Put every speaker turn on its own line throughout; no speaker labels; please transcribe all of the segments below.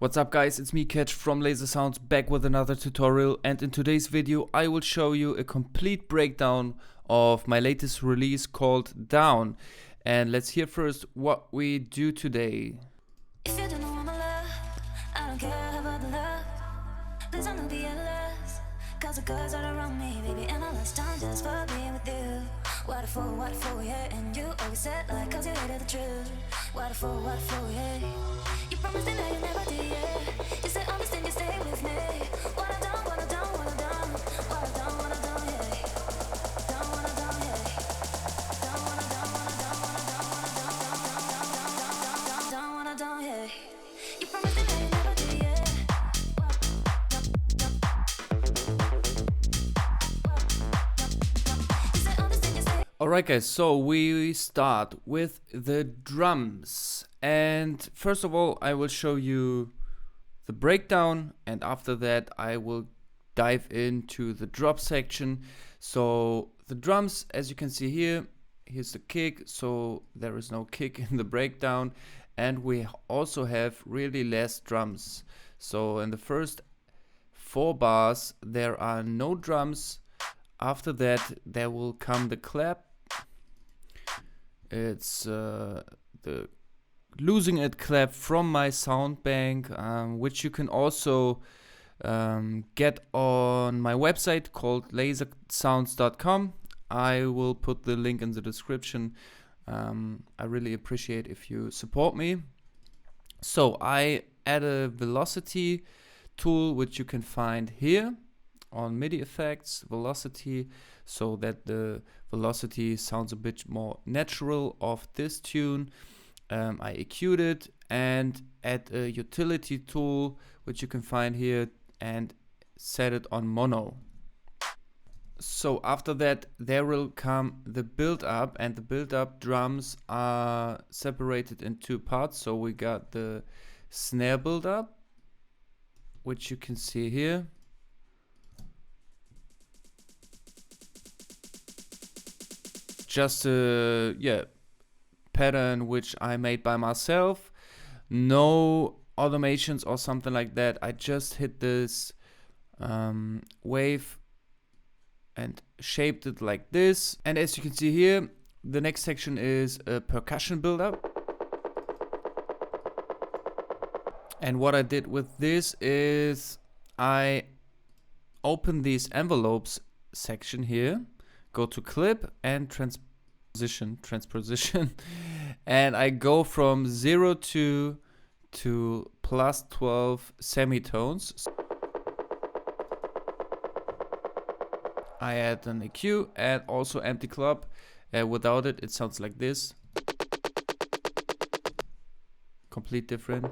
What's up guys, it's me Catch from Laser Sounds back with another tutorial, and in today's video I will show you a complete breakdown of my latest release called Down. And let's hear first what we do today.
If you don't know my love, I don't care about the love. Please don't be jealous, cause the girls are around me, baby, and I lost time just for being with you. What for, yeah, and you always said like cause you hated the truth. What for, yeah. You promised me that you never did, yeah. You said understand, you stay with me. What I don't, yeah. Don't wanna, yeah. Don't, yeah. You promised me that you never did, yeah.
Alright guys, so we start with the drums, and first of all I will show you the breakdown, and after that I will dive into the drop section. So the drums, as you can see here, here's the kick, so there is no kick in the breakdown, and we also have really less drums. So in the first 4 bars there are no drums. After that there will come the clap. It's the Losing It clap from my sound bank, which you can also get on my website called lasersounds.com. I will put the link in the description. I really appreciate if you support me. So I add a velocity tool, which you can find here on MIDI effects, velocity, so that the velocity sounds a bit more natural of this tune. I EQ'd it and add a utility tool, which you can find here, and set it on mono. So after that there will come the build up, and the build up drums are separated in 2 parts. So we got the snare build up, which you can see here. Just a pattern which I made by myself, no automations or something like that. I just hit this wave and shaped it like this. And as you can see here, the next section is a percussion buildup. And what I did with this is I open these envelopes section here, go to clip and transposition, and I go from 0 to plus 12 semitones. I add an EQ and also empty club. Without it, it sounds like this. Complete different.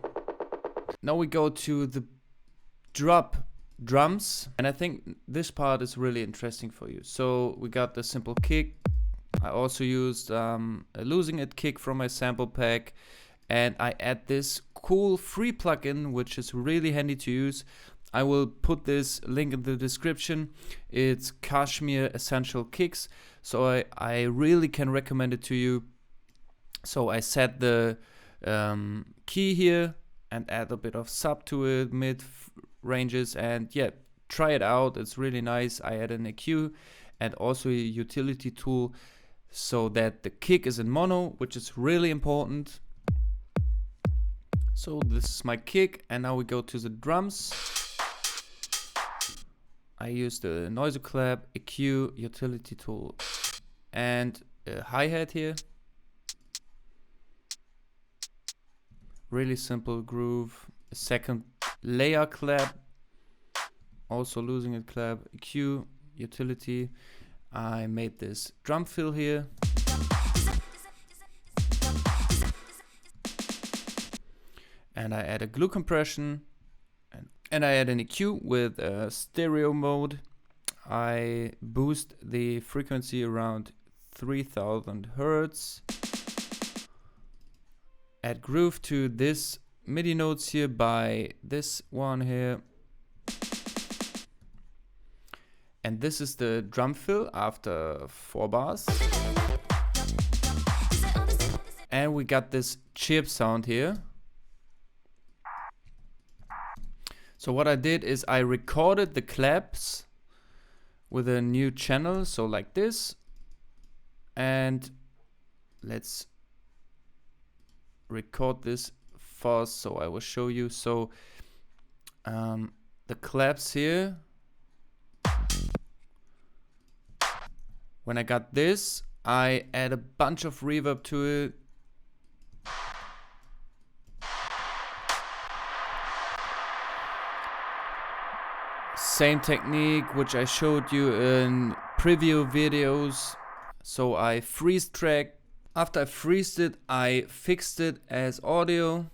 Now we go to the drop drums, and I think this part is really interesting for you. So we got the simple kick. I also used a Losing It kick from my sample pack, and I add this cool free plugin which is really handy to use. I will put this link in the description. It's Kashmir Essential Kicks, so I really can recommend it to you. So I set the key here and add a bit of sub to it, mid ranges, and yeah, try it out. It's really nice. I add an EQ and also a utility tool so that the kick is in mono, which is really important. So this is my kick, and now we go to the drums. I use the noise clap, EQ, utility tool, and a hi-hat here. Really simple groove. A second layer clap, also Losing It clap, EQ, utility. I made this drum fill here. And I add a glue compression, and I add an EQ with a stereo mode. I boost the frequency around 3000 Hertz. Add groove to this MIDI notes here by this one here. And this is the drum fill after 4 bars. And we got this chirp sound here. So what I did is I recorded the claps with a new channel, so like this. And let's record this fast so I will show you. So the claps here, when I got this, I add a bunch of reverb to it. Same technique which I showed you in preview videos. So I freeze track. After I freezed it, I fixed it as audio.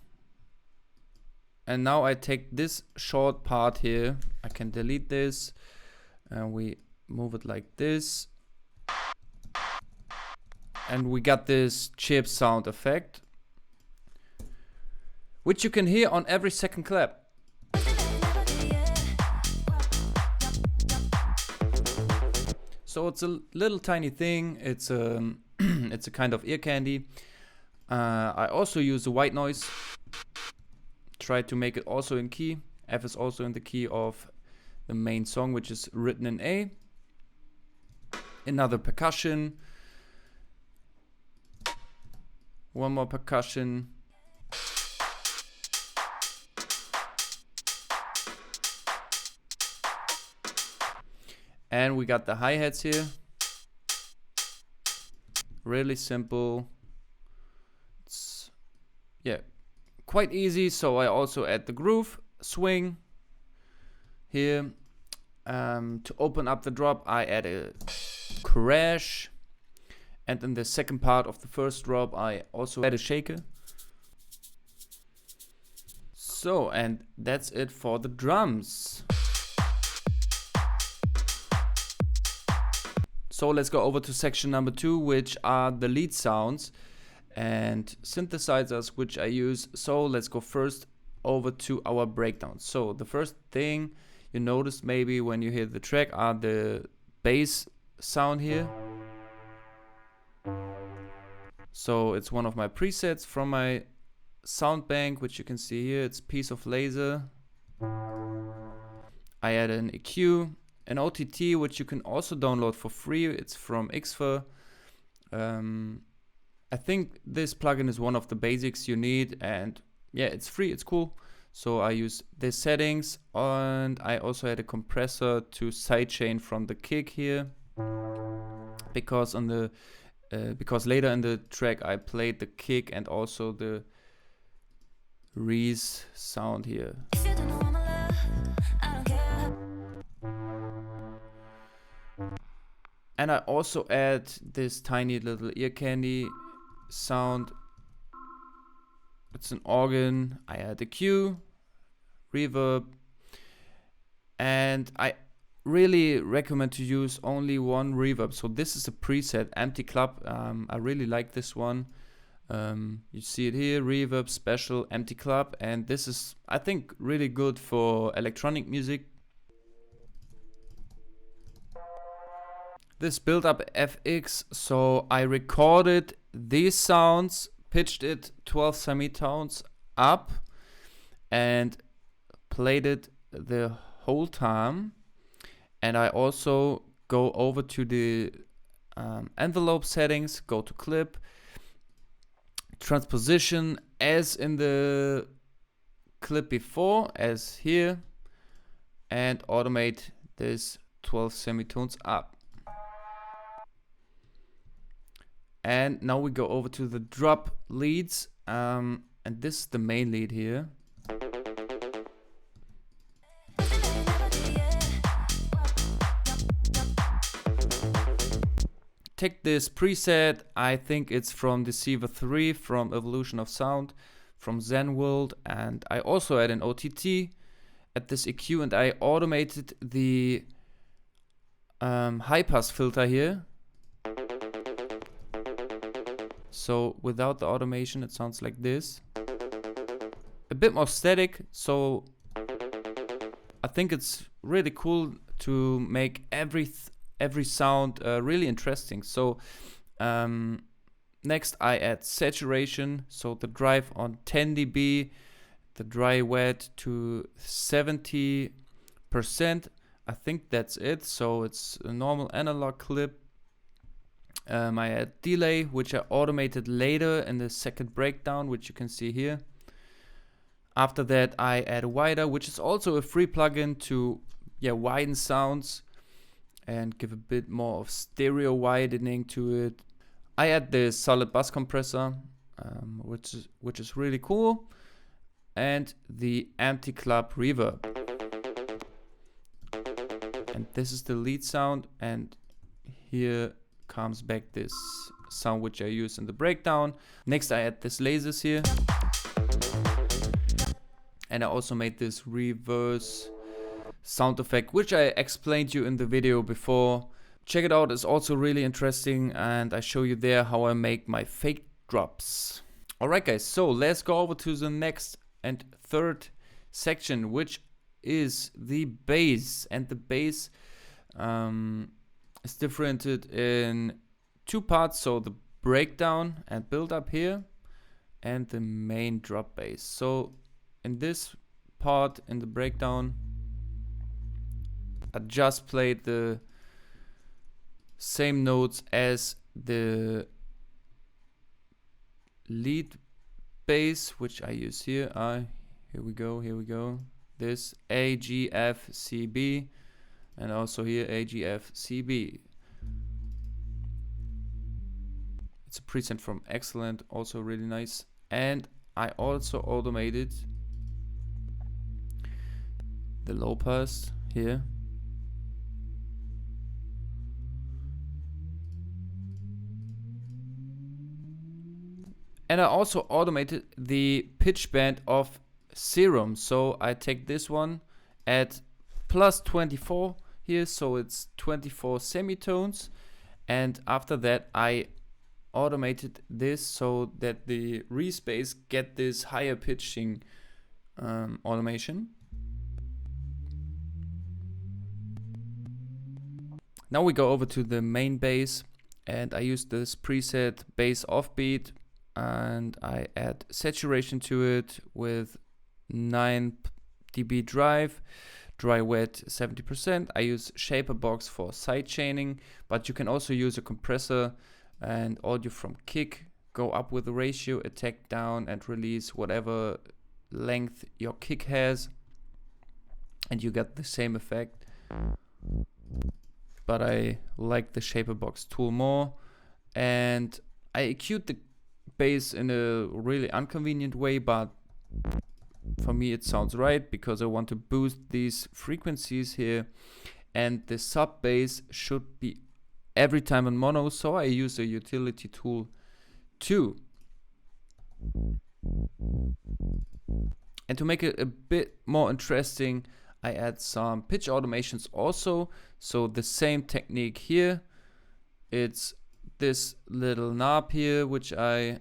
And now I take this short part here. I can delete this and we move it like this. And we got this chip sound effect, which you can hear on every second clap. So it's a little tiny thing. It's a it's a kind of ear candy. I also use the white noise. Try to make it also in key. F is also in the key of the main song, which is written in A. Another percussion. One more percussion. And we got the hi-hats here. Really simple. It's, yeah, quite easy. So I also add the groove, swing here. To open up the drop, I add a crash. And in the second part of the first drop, I also add a shaker. So, and that's it for the drums. So let's go over to section number 2, which are the lead sounds and synthesizers which I use. So let's go first over to our breakdowns. So the first thing you notice maybe when you hear the track are the bass sound here. So it's one of my presets from my sound bank, which you can see here. It's Piece of Laser. I add an EQ, an OTT, which you can also download for free. It's from Xfer. I think this plugin is one of the basics you need, and yeah, it's free, it's cool. So I use the settings, and I also had a compressor to sidechain from the kick here, because on the because later in the track I played the kick and also the Reese sound here. And I also add this tiny little ear candy sound. It's an organ. I add a Q, reverb, and I really recommend to use only one reverb. So this is a preset, Empty Club. I really like this one. You see it here, reverb, special, Empty Club, and this is, I think, really good for electronic music. This built up FX, so I recorded these sounds, pitched it 12 semitones up, and played it the whole time. And I also go over to the envelope settings, go to clip, transposition as in the clip before, as here, and automate this 12 semitones up. And now we go over to the drop leads, and this is the main lead here. Take this preset, I think it's from Deceiver 3, from Evolution of Sound, from Zen World, and I also add an OTT at this EQ, and I automated the high pass filter here. So without the automation, it sounds like this. A bit more static, so I think it's really cool to make every sound really interesting. So next I add saturation, so the drive on 10 dB the dry wet to 70%. I think that's it. So it's a normal analog clip. I add delay, which I automated later in the second breakdown, which you can see here. After that, I add wider, which is also a free plugin to widen sounds and give a bit more of stereo widening to it. I add the solid bass compressor, which is really cool, and the empty club reverb. And this is the lead sound, and here comes back this sound which I use in the breakdown. Next, I add this lasers here, and I also made this reverse sound effect, which I explained to you in the video before. Check it out, it's also really interesting, and I show you there how I make my fake drops. Alright guys, so let's go over to the next and third section, which is the bass. And the bass is differentiated in two parts, so the breakdown and build up here, and the main drop bass. So in this part, in the breakdown, I just played the same notes as the lead bass, which I use here. Here we go. This A, G, F, C, B, and also here A, G, F, C, B. It's a preset from Excellent, also really nice. And I also automated the low pass here. And I also automated the pitch bend of Serum. So I take this one at plus 24 here, so it's 24 semitones. And after that, I automated this so that the respace get this higher pitching automation. Now we go over to the main bass, and I use this preset bass offbeat, and I add saturation to it with 9 dB drive, dry wet 70%. I use Shaper Box for side chaining, but you can also use a compressor and audio from kick. Go up with the ratio, attack down, and release whatever length your kick has, and you get the same effect. But I like the Shaper Box tool more, and I EQ'd the bass in a really inconvenient way, but for me it sounds right because I want to boost these frequencies here, and the sub bass should be every time on mono, so I use a utility tool too. And to make it a bit more interesting, I add some pitch automations also. So the same technique here, it's this little knob here which I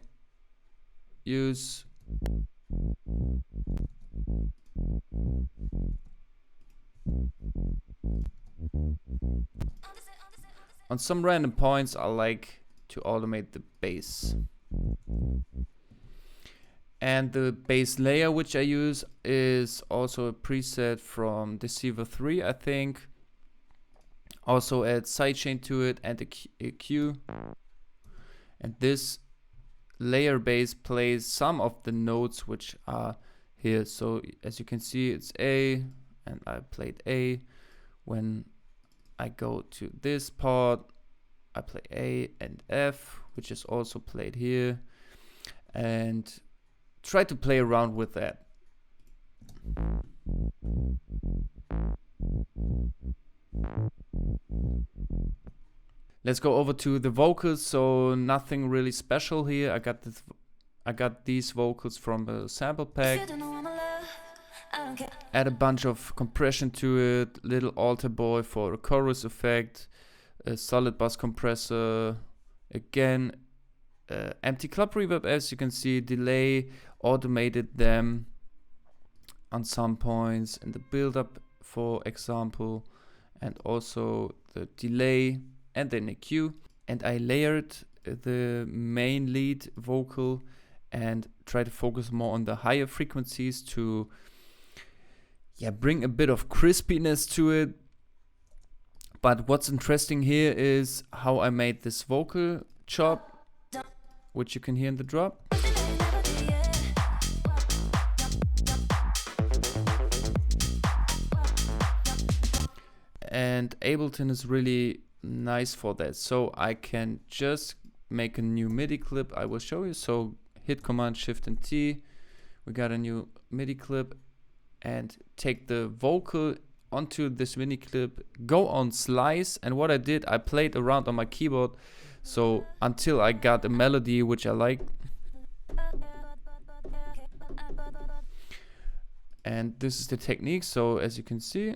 use. On some random points I like to automate the bass. And the bass layer which I use is also a preset from Deceiver 3, I think. Also add sidechain to it and a EQ. And this layer bass plays some of the notes which are here. So as you can see, it's A, and I played A. When I go to this part, I play A and F, which is also played here. And try to play around with that. Let's go over to the vocals. So nothing really special here. I got these vocals from the sample pack. Add a bunch of compression to it, little alter boy for a chorus effect, a solid bass compressor, again empty club reverb, as you can see, delay, automated them on some points in the build up, for example, and also the delay and then EQ. And I layered the main lead vocal and try to focus more on the higher frequencies to bring a bit of crispiness to it. But what's interesting here is how I made this vocal chop, which you can hear in the drop. And Ableton is really nice for that. So I can just make a new MIDI clip. I will show you. So hit Command Shift and T. We got a new MIDI clip, and take the vocal onto this MIDI clip, go on slice, and what I did, I played around on my keyboard so until I got a melody which I like. And this is the technique. So as you can see,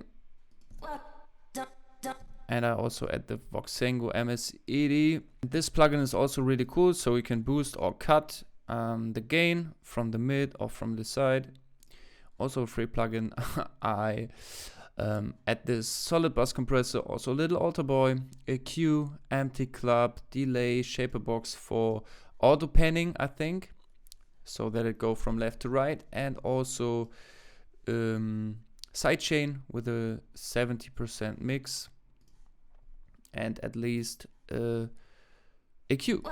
and I also add the Voxengo MS80. This plugin is also really cool, so you can boost or cut the gain from the mid or from the side. Also a free plugin. I add this solid bus compressor, also little altar boy, EQ, empty club, delay, shaper box for auto panning, I think, so that it go from left to right, and also sidechain with a 70% mix, and at least EQ.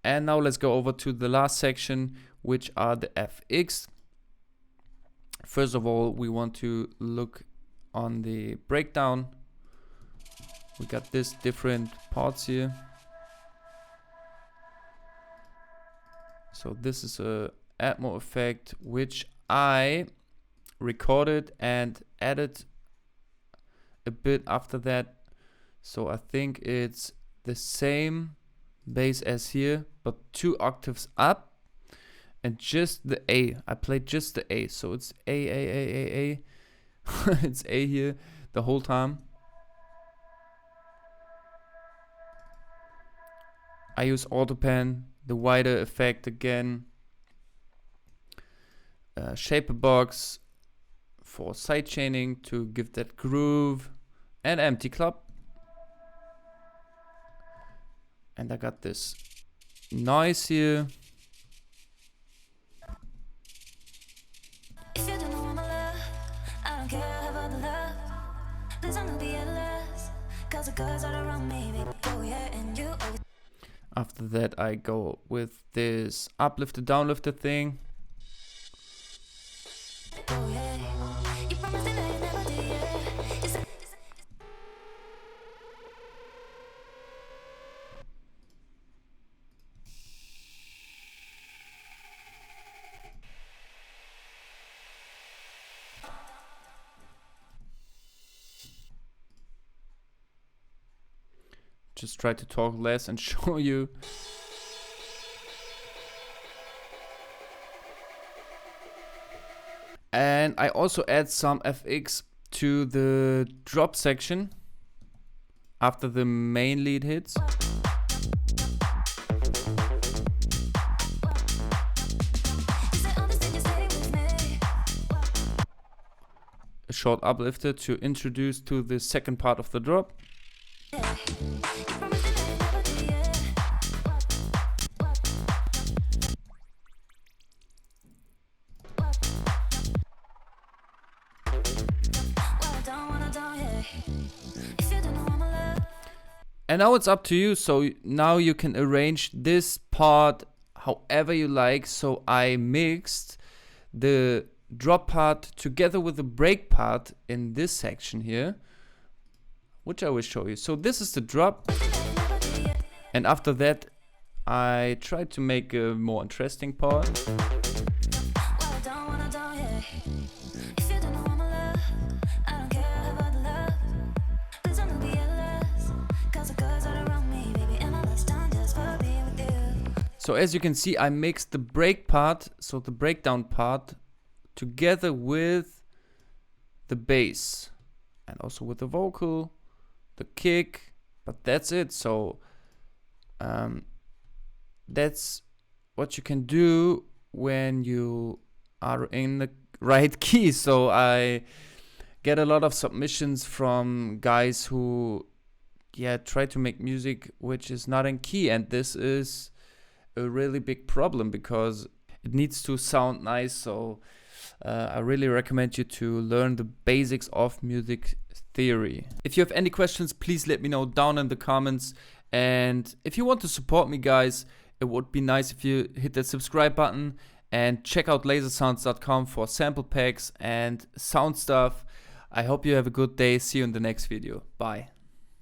And now let's go over to the last section, which are the FX. First of all, we want to look on the breakdown. We got this different parts here. So this is a Atmo effect, which I recorded and added a bit after that. So I think it's the same bass as here, but 2 octaves up, and just the A. I played just the A, so it's A. It's A here the whole time. I use AutoPan, the wider effect again, shaper box for sidechaining to give that groove, and empty club. And I got this noise here.
If you don't know my love, I don't care about the love. Please don't be jealous, 'cause the girls are around me, baby. Oh yeah, and you always.
After that, I go with this uplifter, downlifter thing.
Oh yeah, you promised me that you never did, yeah. Just
Just try to talk less and show you. And I also add some FX to the drop section after the main lead hits. A short uplifter to introduce to the second part of the drop. And now it's up to you. So now you can arrange this part however you like. So I mixed the drop part together with the break part in this section here, which I will show you. So this is the drop, and after that I tried to make a more interesting part. So as you can see, I mixed the break part, so the breakdown part, together with the bass and also with the vocal, the kick, but that's it. So that's what you can do when you are in the right key. So I get a lot of submissions from guys who try to make music which is not in key, and this is a really big problem because it needs to sound nice. So I really recommend you to learn the basics of music theory. If you have any questions, please let me know down in the comments. And if you want to support me, guys, it would be nice if you hit that subscribe button and check out lasersounds.com for sample packs and sound stuff. I hope you have a good day. See you in the next video. Bye.